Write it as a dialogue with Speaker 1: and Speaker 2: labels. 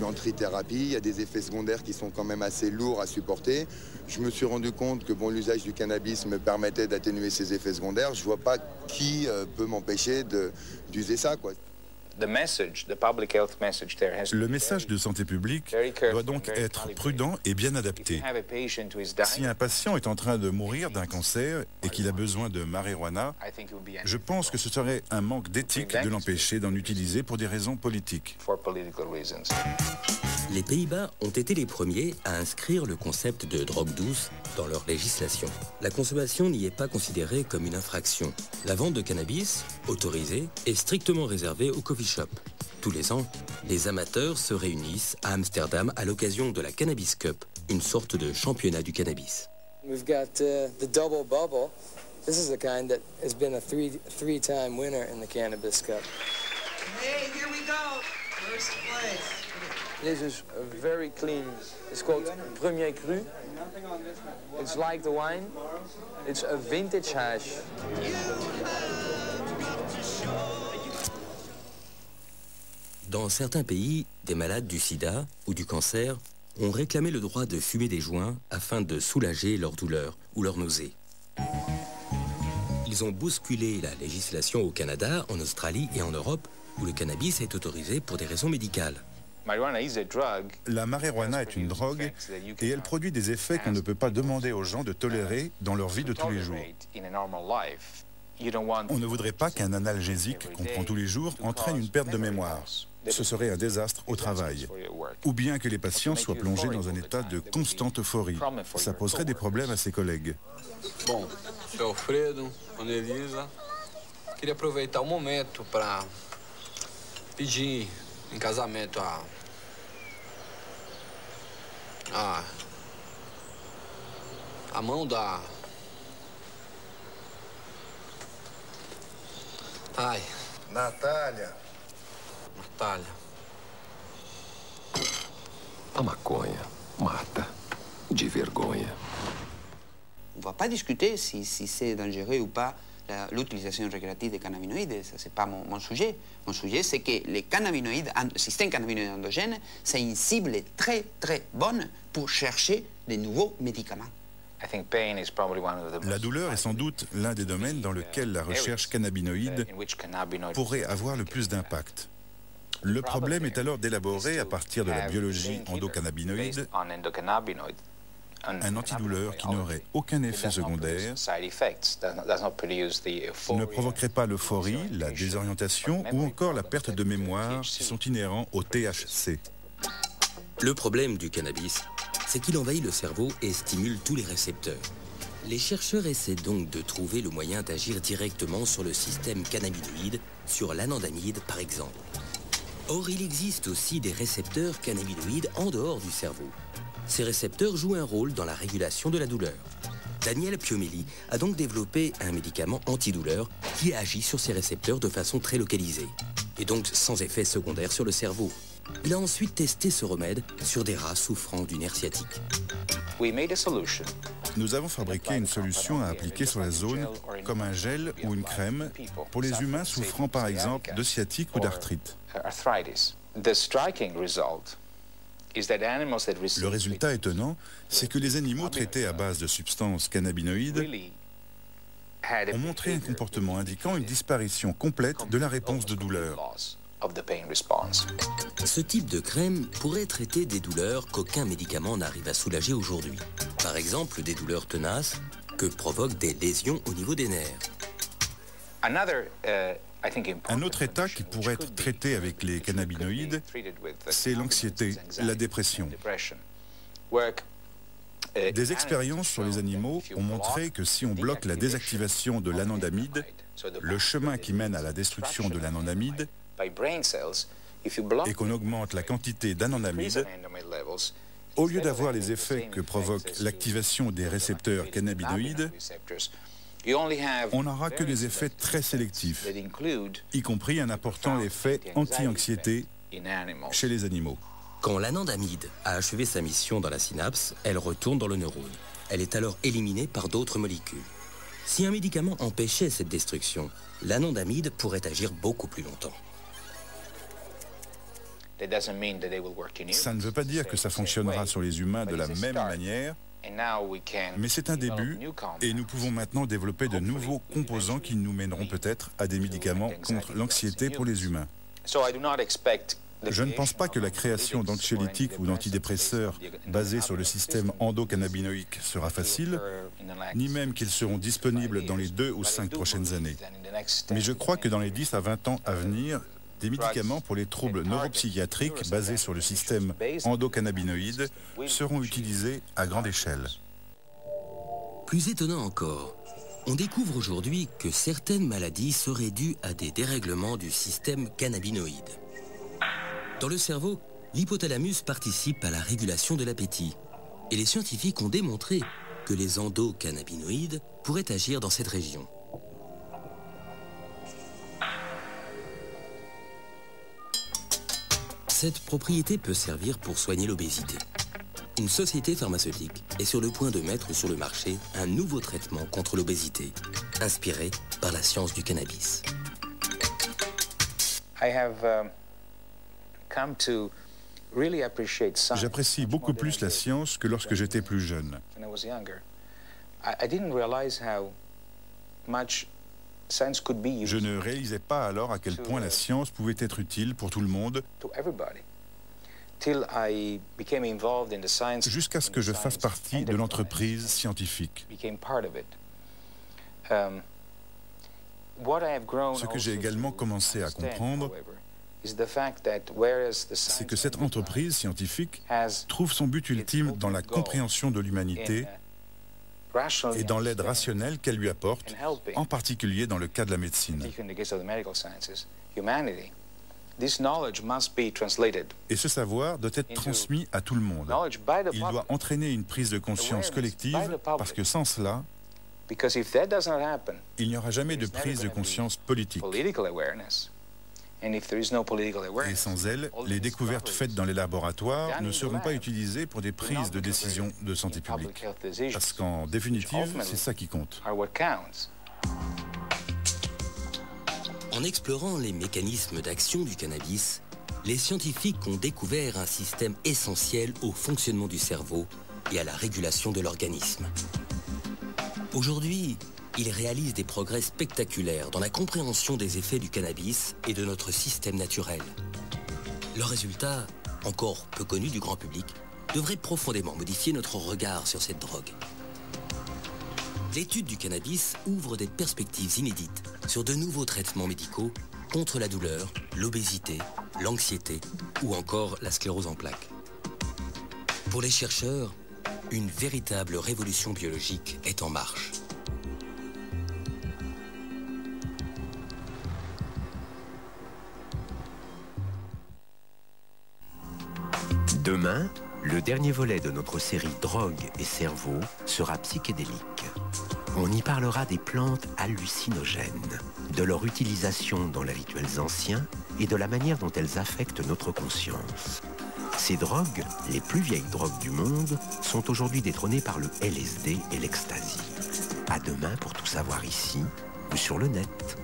Speaker 1: En trithérapie, il y a des effets secondaires qui sont quand même assez lourds à supporter. Je me suis rendu compte que l'usage du cannabis me permettait d'atténuer ces effets secondaires. Je ne vois pas qui peut m'empêcher d'user ça, quoi.
Speaker 2: Le message de santé publique doit donc être prudent et bien adapté. Si un patient est en train de mourir d'un cancer et qu'il a besoin de marijuana, je pense que ce serait un manque d'éthique de l'empêcher d'en utiliser pour des raisons politiques.
Speaker 3: Les Pays-Bas ont été les premiers à inscrire le concept de drogue douce dans leur législation. La consommation n'y est pas considérée comme une infraction. La vente de cannabis, autorisée, est strictement réservée aux coffee shops. Tous les ans, les amateurs se réunissent à Amsterdam à l'occasion de la Cannabis Cup, une sorte de championnat du cannabis.
Speaker 4: We've got the double bubble. This is the kind that has been a three-time winner in the Cannabis Cup.
Speaker 5: Hey, here we go. First place.
Speaker 4: This is very clean. It's called Premier Cru. It's like the wine. It's a vintage hash.
Speaker 3: Dans certains pays, des malades du sida ou du cancer ont réclamé le droit de fumer des joints afin de soulager leur douleur ou leur nausée. Ils ont bousculé la législation au Canada, en Australie et en Europe, où le cannabis est autorisé pour des raisons médicales.
Speaker 6: La marijuana est une drogue et elle produit des effets qu'on ne peut pas demander aux gens de tolérer dans leur vie de tous les jours. On ne voudrait pas qu'un analgésique qu'on prend tous les jours entraîne une perte de mémoire. Ce serait un désastre au travail. Ou bien que les patients soient plongés dans un état de constante euphorie. Ça poserait des problèmes à ses collègues.
Speaker 7: Bom, je suis Alfredo, Annelisa. Queria aproveitar o momento para pedir em casamento a mão da... Ai.
Speaker 8: Natália.
Speaker 7: Natália.
Speaker 9: A maconha mata de vergonha.
Speaker 10: On ne va pas discuter si c'est dangereux ou pas l'utilisation récréative des cannabinoïdes. Ce n'est pas mon sujet. Mon sujet, c'est que les cannabinoïdes, le système cannabinoïde endogène, c'est une cible très, très bonne pour chercher de nouveaux médicaments.
Speaker 6: La douleur est sans doute l'un des domaines dans lequel la recherche cannabinoïde pourrait avoir le plus d'impact. Le problème est alors d'élaborer, à partir de la biologie endocannabinoïde, un antidouleur qui n'aurait aucun effet secondaire, ne provoquerait pas l'euphorie, la désorientation ou encore la perte de mémoire qui sont inhérents au THC.
Speaker 3: Le problème du cannabis, c'est qu'il envahit le cerveau et stimule tous les récepteurs. Les chercheurs essaient donc de trouver le moyen d'agir directement sur le système cannabinoïde, sur l'anandamide par exemple. Or, il existe aussi des récepteurs cannabinoïdes en dehors du cerveau. Ces récepteurs jouent un rôle dans la régulation de la douleur. Daniel Piomelli a donc développé un médicament antidouleur qui agit sur ces récepteurs de façon très localisée, et donc sans effet secondaire sur le cerveau. Il a ensuite testé ce remède sur des rats souffrant d'une nerf sciatique.
Speaker 6: Nous avons fabriqué une solution à appliquer sur la zone, comme un gel ou une crème, pour les humains souffrant par exemple de sciatique ou d'arthrite. Le résultat étonnant, c'est que les animaux traités à base de substances cannabinoïdes ont montré un comportement indiquant une disparition complète de la réponse de douleur.
Speaker 3: Ce type de crème pourrait traiter des douleurs qu'aucun médicament n'arrive à soulager aujourd'hui. Par exemple, des douleurs tenaces que provoquent des lésions au niveau des nerfs.
Speaker 6: Un autre état qui pourrait être traité avec les cannabinoïdes, c'est l'anxiété, la dépression. Des expériences sur les animaux ont montré que si on bloque la désactivation de l'anandamide, le chemin qui mène à la destruction de l'anandamide, et qu'on augmente la quantité d'anandamide, au lieu d'avoir les effets que provoque l'activation des récepteurs cannabinoïdes, on n'aura que des effets très sélectifs, y compris un important effet anti-anxiété chez les animaux.
Speaker 3: Quand l'anandamide a achevé sa mission dans la synapse, elle retourne dans le neurone. Elle est alors éliminée par d'autres molécules. Si un médicament empêchait cette destruction, l'anandamide pourrait agir beaucoup plus longtemps.
Speaker 2: Ça ne veut pas dire que ça fonctionnera sur les humains de la même manière, mais c'est un début et nous pouvons maintenant développer de nouveaux composants qui nous mèneront peut-être à des médicaments contre l'anxiété pour les humains. Je ne pense pas que la création d'anxiolytiques ou d'antidépresseurs basés sur le système endocannabinoïque sera facile, ni même qu'ils seront disponibles dans les 2 ou 5 prochaines années. Mais je crois que dans les 10 à 20 ans à venir, des médicaments pour les troubles neuropsychiatriques basés sur le système endocannabinoïde seront utilisés à grande échelle.
Speaker 3: Plus étonnant encore, on découvre aujourd'hui que certaines maladies seraient dues à des dérèglements du système cannabinoïde. Dans le cerveau, l'hypothalamus participe à la régulation de l'appétit. Et les scientifiques ont démontré que les endocannabinoïdes pourraient agir dans cette région. Cette propriété peut servir pour soigner l'obésité. Une société pharmaceutique est sur le point de mettre sur le marché un nouveau traitement contre l'obésité, inspiré par la science du cannabis.
Speaker 2: J'apprécie beaucoup plus la science que lorsque j'étais plus jeune. Je ne réalisais pas alors à quel point la science pouvait être utile pour tout le monde, jusqu'à ce que je fasse partie de l'entreprise scientifique. Ce que j'ai également commencé à comprendre, c'est que cette entreprise scientifique trouve son but ultime dans la compréhension de l'humanité et dans l'aide rationnelle qu'elle lui apporte, en particulier dans le cas de la médecine. Et ce savoir doit être transmis à tout le monde. Il doit entraîner une prise de conscience collective, parce que sans cela, il n'y aura jamais de prise de conscience politique. Et sans elle, les découvertes faites dans les laboratoires ne seront pas utilisées pour des prises de décision de santé publique. Parce qu'en définitive, c'est ça qui compte.
Speaker 3: En explorant les mécanismes d'action du cannabis, les scientifiques ont découvert un système essentiel au fonctionnement du cerveau et à la régulation de l'organisme. Aujourd'hui, ils réalisent des progrès spectaculaires dans la compréhension des effets du cannabis et de notre système naturel. Leurs résultats, encore peu connus du grand public, devraient profondément modifier notre regard sur cette drogue. L'étude du cannabis ouvre des perspectives inédites sur de nouveaux traitements médicaux contre la douleur, l'obésité, l'anxiété ou encore la sclérose en plaques. Pour les chercheurs, une véritable révolution biologique est en marche.
Speaker 8: Demain, le dernier volet de notre série Drogue et cerveau sera psychédélique. On y parlera des plantes hallucinogènes, de leur utilisation dans les rituels anciens et de la manière dont elles affectent notre conscience. Ces drogues, les plus vieilles drogues du monde, sont aujourd'hui détrônées par le LSD et l'ecstasy. À demain pour tout savoir ici ou sur le net.